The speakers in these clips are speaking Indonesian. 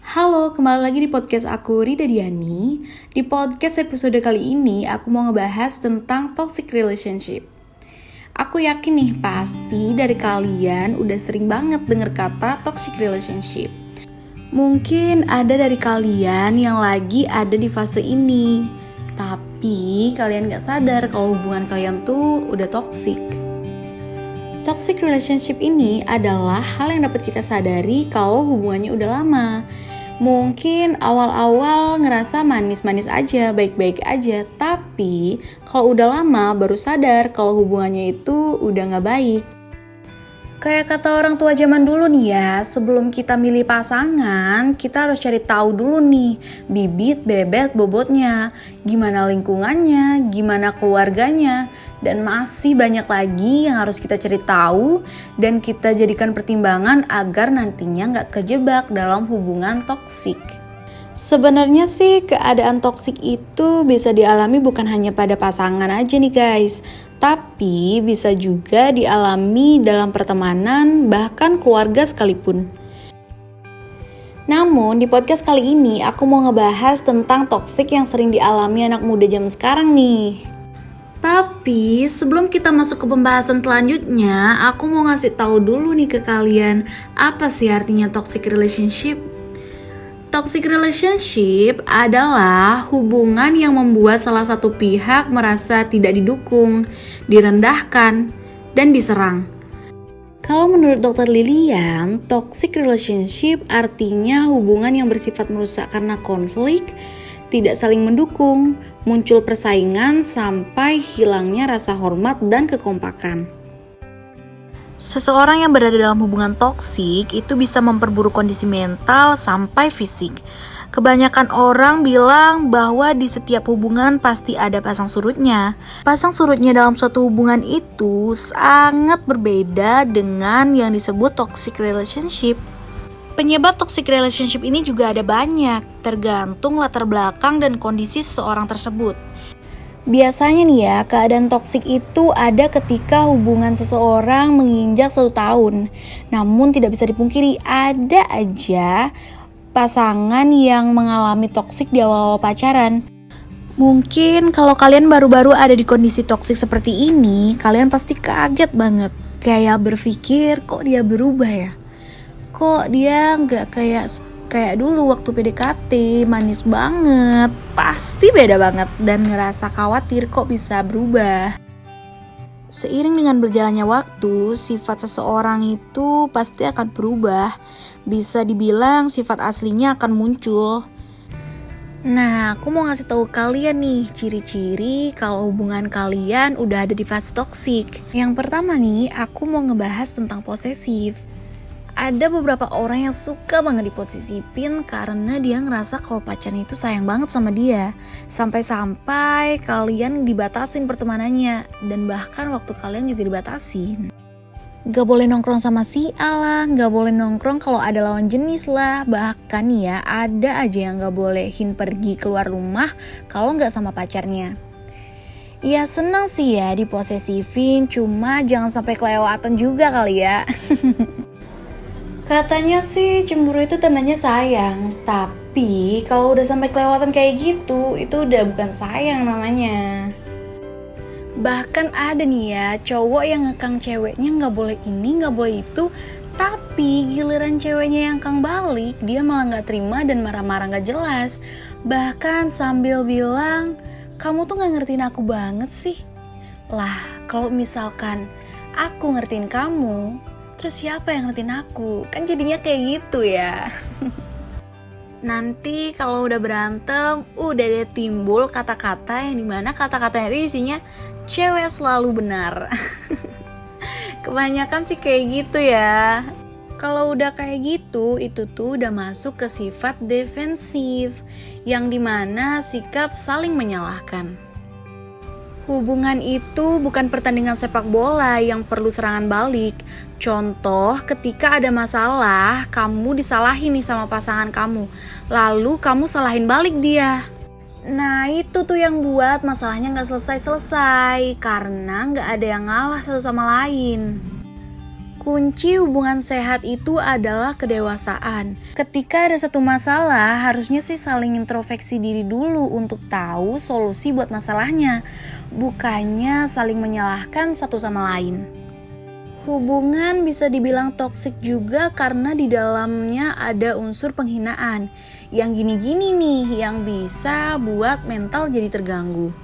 Halo, kembali lagi di podcast aku, Rida Diani. Di podcast episode kali ini, aku mau ngebahas tentang toxic relationship. Aku yakin nih, pasti dari kalian udah sering banget denger kata toxic relationship. Mungkin ada dari kalian yang lagi ada di fase ini, tapi kalian gak sadar kalau hubungan kalian tuh udah toxic. Toxic relationship ini adalah hal yang dapat kita sadari kalau hubungannya udah lama. Mungkin awal-awal ngerasa manis-manis aja, baik-baik aja. Tapi kalau udah lama baru sadar kalau hubungannya itu udah gak baik. Kayak kata orang tua zaman dulu nih ya, sebelum kita milih pasangan, kita harus cari tahu dulu nih, bibit, bebet, bobotnya, gimana lingkungannya, gimana keluarganya, dan masih banyak lagi yang harus kita cari tahu dan kita jadikan pertimbangan agar nantinya nggak kejebak dalam hubungan toksik. Sebenarnya sih keadaan toksik itu bisa dialami bukan hanya pada pasangan aja nih guys, tapi bisa juga dialami dalam pertemanan, bahkan keluarga sekalipun. Namun di podcast kali ini aku mau ngebahas tentang toksik yang sering dialami anak muda zaman sekarang nih. Tapi sebelum kita masuk ke pembahasan selanjutnya, aku mau ngasih tahu dulu nih ke kalian, apa sih artinya toxic relationship? Toxic relationship adalah hubungan yang membuat salah satu pihak merasa tidak didukung, direndahkan, dan diserang. Kalau menurut Dr. Lilian, toxic relationship artinya hubungan yang bersifat merusak karena konflik, tidak saling mendukung, muncul persaingan sampai hilangnya rasa hormat dan kekompakan. Seseorang yang berada dalam hubungan toksik itu bisa memperburuk kondisi mental sampai fisik. Kebanyakan orang bilang bahwa di setiap hubungan pasti ada pasang surutnya. Pasang surutnya dalam suatu hubungan itu sangat berbeda dengan yang disebut toxic relationship. Penyebab toxic relationship ini juga ada banyak, tergantung latar belakang dan kondisi seseorang tersebut. Biasanya nih ya, keadaan toksik itu ada ketika hubungan seseorang menginjak 1 tahun. Namun tidak bisa dipungkiri, ada aja pasangan yang mengalami toksik di awal-awal pacaran. Mungkin kalau kalian baru-baru ada di kondisi toksik seperti ini, kalian pasti kaget banget. Kayak berpikir, kok dia berubah ya? Kok dia gak kayak dulu waktu PDKT, manis banget, pasti beda banget, dan ngerasa khawatir kok bisa berubah. Seiring dengan berjalannya waktu, sifat seseorang itu pasti akan berubah. Bisa dibilang sifat aslinya akan muncul. Nah, aku mau ngasih tahu kalian nih ciri-ciri kalau hubungan kalian udah ada di fase toksik. Yang pertama nih, aku mau ngebahas tentang posesif. Ada beberapa orang yang suka banget diposesifin karena dia ngerasa kalau pacarnya itu sayang banget sama dia. Sampai-sampai kalian dibatasin pertemanannya dan bahkan waktu kalian juga dibatasin. Gak boleh nongkrong sama si A lah, gak boleh nongkrong kalau ada lawan jenis lah. Bahkan ya ada aja yang gak bolehin pergi keluar rumah kalau gak sama pacarnya. Ya seneng sih ya diposesifin, cuma jangan sampai kelewatan juga kali ya. Katanya sih cemburu itu tandanya sayang, tapi kalau udah sampai kelewatan kayak gitu, itu udah bukan sayang namanya. Bahkan ada nih ya, cowok yang ngekang ceweknya gak boleh ini, gak boleh itu, tapi giliran ceweknya yang ngekang balik, dia malah gak terima dan marah-marah gak jelas. Bahkan sambil bilang, kamu tuh gak ngertiin aku banget sih. Lah, kalau misalkan aku ngertiin kamu, terus siapa yang ngertiin aku? Kan jadinya kayak gitu ya. Nanti kalau udah berantem, udah deh timbul kata-kata yang dimana kata-katanya itu isinya cewek selalu benar. Kebanyakan sih kayak gitu ya. Kalau udah kayak gitu, itu tuh udah masuk ke sifat defensif, yang dimana sikap saling menyalahkan. Hubungan itu bukan pertandingan sepak bola yang perlu serangan balik. Contoh, ketika ada masalah, kamu disalahin nih sama pasangan kamu. Lalu kamu salahin balik dia. Nah itu tuh yang buat masalahnya gak selesai-selesai. Karena gak ada yang ngalah satu sama lain. Kunci hubungan sehat itu adalah kedewasaan. Ketika ada satu masalah, harusnya sih saling introspeksi diri dulu untuk tahu solusi buat masalahnya, bukannya saling menyalahkan satu sama lain. Hubungan bisa dibilang toksik juga karena di dalamnya ada unsur penghinaan. Yang gini-gini nih, yang bisa buat mental jadi terganggu.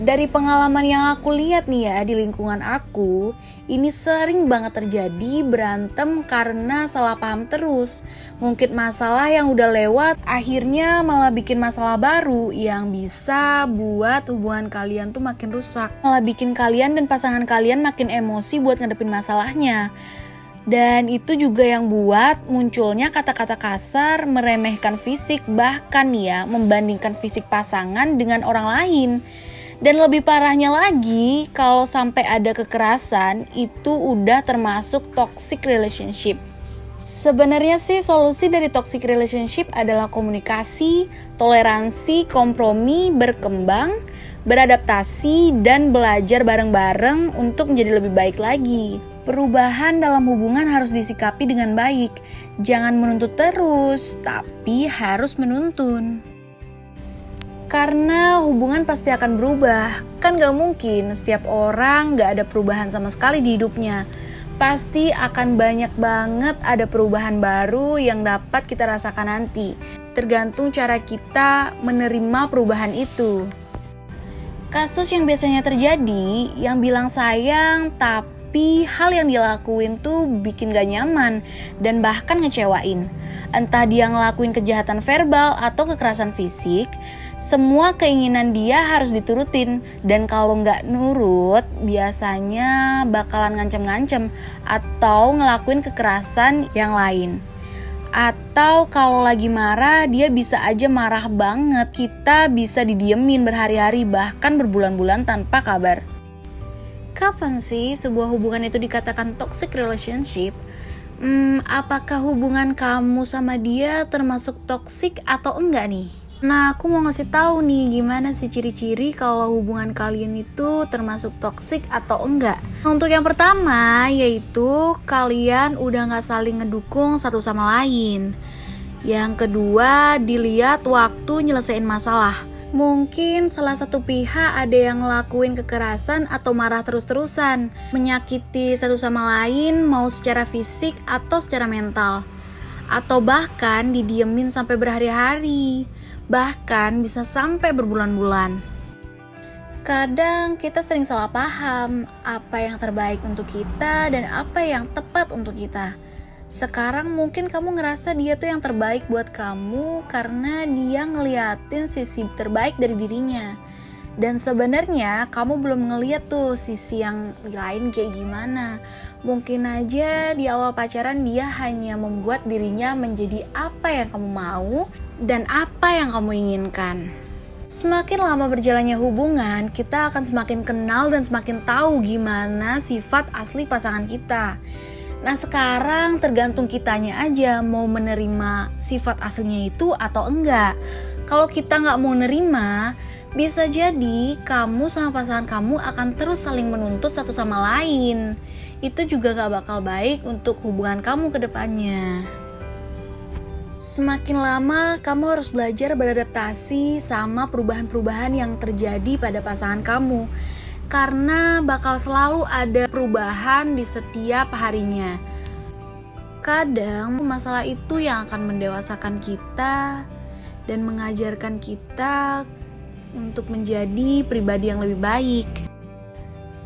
Dari pengalaman yang aku lihat nih ya di lingkungan aku, ini sering banget terjadi berantem karena salah paham terus. Ngungkit masalah yang udah lewat, akhirnya malah bikin masalah baru yang bisa buat hubungan kalian tuh makin rusak. Malah bikin kalian dan pasangan kalian makin emosi buat ngadepin masalahnya. Dan itu juga yang buat munculnya kata-kata kasar, meremehkan fisik, bahkan ya membandingkan fisik pasangan dengan orang lain. Dan lebih parahnya lagi, kalau sampai ada kekerasan, itu udah termasuk toxic relationship. Sebenarnya sih solusi dari toxic relationship adalah komunikasi, toleransi, kompromi, berkembang, beradaptasi, dan belajar bareng-bareng untuk menjadi lebih baik lagi. Perubahan dalam hubungan harus disikapi dengan baik. Jangan menuntut terus, tapi harus menuntun. Karena hubungan pasti akan berubah. Kan gak mungkin setiap orang gak ada perubahan sama sekali di hidupnya. Pasti akan banyak banget ada perubahan baru yang dapat kita rasakan nanti. Tergantung cara kita menerima perubahan itu. Kasus yang biasanya terjadi, yang bilang sayang tapi hal yang dilakuin tuh bikin gak nyaman dan bahkan ngecewain. Entah dia ngelakuin kejahatan verbal atau kekerasan fisik, semua keinginan dia harus diturutin. Dan kalau nggak nurut, biasanya bakalan ngancem-ngancem atau ngelakuin kekerasan yang lain. Atau kalau lagi marah, dia bisa aja marah banget. Kita bisa didiemin berhari-hari, bahkan berbulan-bulan tanpa kabar. Kapan sih sebuah hubungan itu dikatakan toxic relationship? Apakah hubungan kamu sama dia termasuk toksik atau enggak nih? Nah, aku mau ngasih tahu nih gimana sih ciri-ciri kalau hubungan kalian itu termasuk toksik atau enggak. Untuk yang pertama, yaitu kalian udah gak saling ngedukung satu sama lain. Yang kedua, dilihat waktu nyelesain masalah. Mungkin salah satu pihak ada yang ngelakuin kekerasan atau marah terus-terusan, menyakiti satu sama lain mau secara fisik atau secara mental. Atau bahkan didiemin sampai berhari-hari, bahkan bisa sampai berbulan-bulan. Kadang kita sering salah paham apa yang terbaik untuk kita dan apa yang tepat untuk kita. Sekarang mungkin kamu ngerasa dia tuh yang terbaik buat kamu karena dia ngeliatin sisi terbaik dari dirinya. Dan sebenarnya kamu belum ngeliat tuh sisi yang lain kayak gimana. Mungkin aja di awal pacaran dia hanya membuat dirinya menjadi apa yang kamu mau dan apa yang kamu inginkan. Semakin lama berjalannya hubungan, kita akan semakin kenal dan semakin tahu gimana sifat asli pasangan kita. Nah sekarang tergantung kitanya aja mau menerima sifat aslinya itu atau enggak. Kalau kita nggak mau nerima, bisa jadi kamu sama pasangan kamu akan terus saling menuntut satu sama lain. Itu juga nggak bakal baik untuk hubungan kamu ke depannya. Semakin lama kamu harus belajar beradaptasi sama perubahan-perubahan yang terjadi pada pasangan kamu. Karena bakal selalu ada perubahan di setiap harinya. Kadang masalah itu yang akan mendewasakan kita dan mengajarkan kita untuk menjadi pribadi yang lebih baik.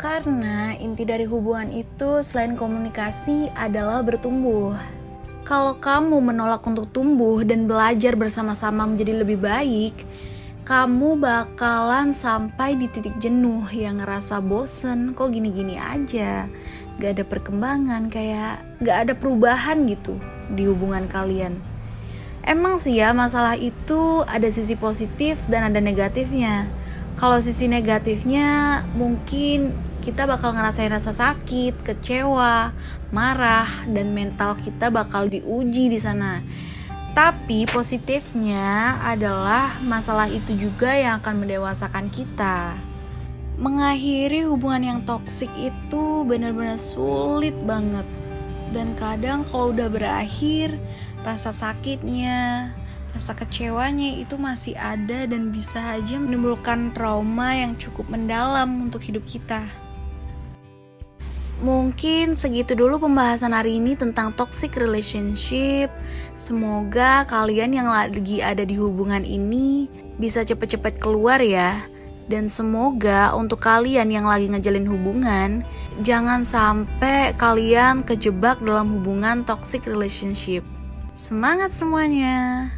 Karena inti dari hubungan itu selain komunikasi adalah bertumbuh. Kalau kamu menolak untuk tumbuh dan belajar bersama-sama menjadi lebih baik, kamu bakalan sampai di titik jenuh yang ngerasa bosen, kok gini-gini aja. Gak ada perkembangan, kayak gak ada perubahan gitu di hubungan kalian. Emang sih ya masalah itu ada sisi positif dan ada negatifnya. Kalau sisi negatifnya mungkin kita bakal ngerasain rasa sakit, kecewa, marah, dan mental kita bakal diuji di sana. Tapi positifnya adalah masalah itu juga yang akan mendewasakan kita. Mengakhiri hubungan yang toksik itu benar-benar sulit banget. Dan kadang kalau udah berakhir, rasa sakitnya, rasa kecewanya itu masih ada dan bisa aja menimbulkan trauma yang cukup mendalam untuk hidup kita. Mungkin segitu dulu pembahasan hari ini tentang toxic relationship. Semoga kalian yang lagi ada di hubungan ini bisa cepet-cepet keluar ya. Dan semoga untuk kalian yang lagi ngejalin hubungan, jangan sampai kalian kejebak dalam hubungan toxic relationship. Semangat semuanya!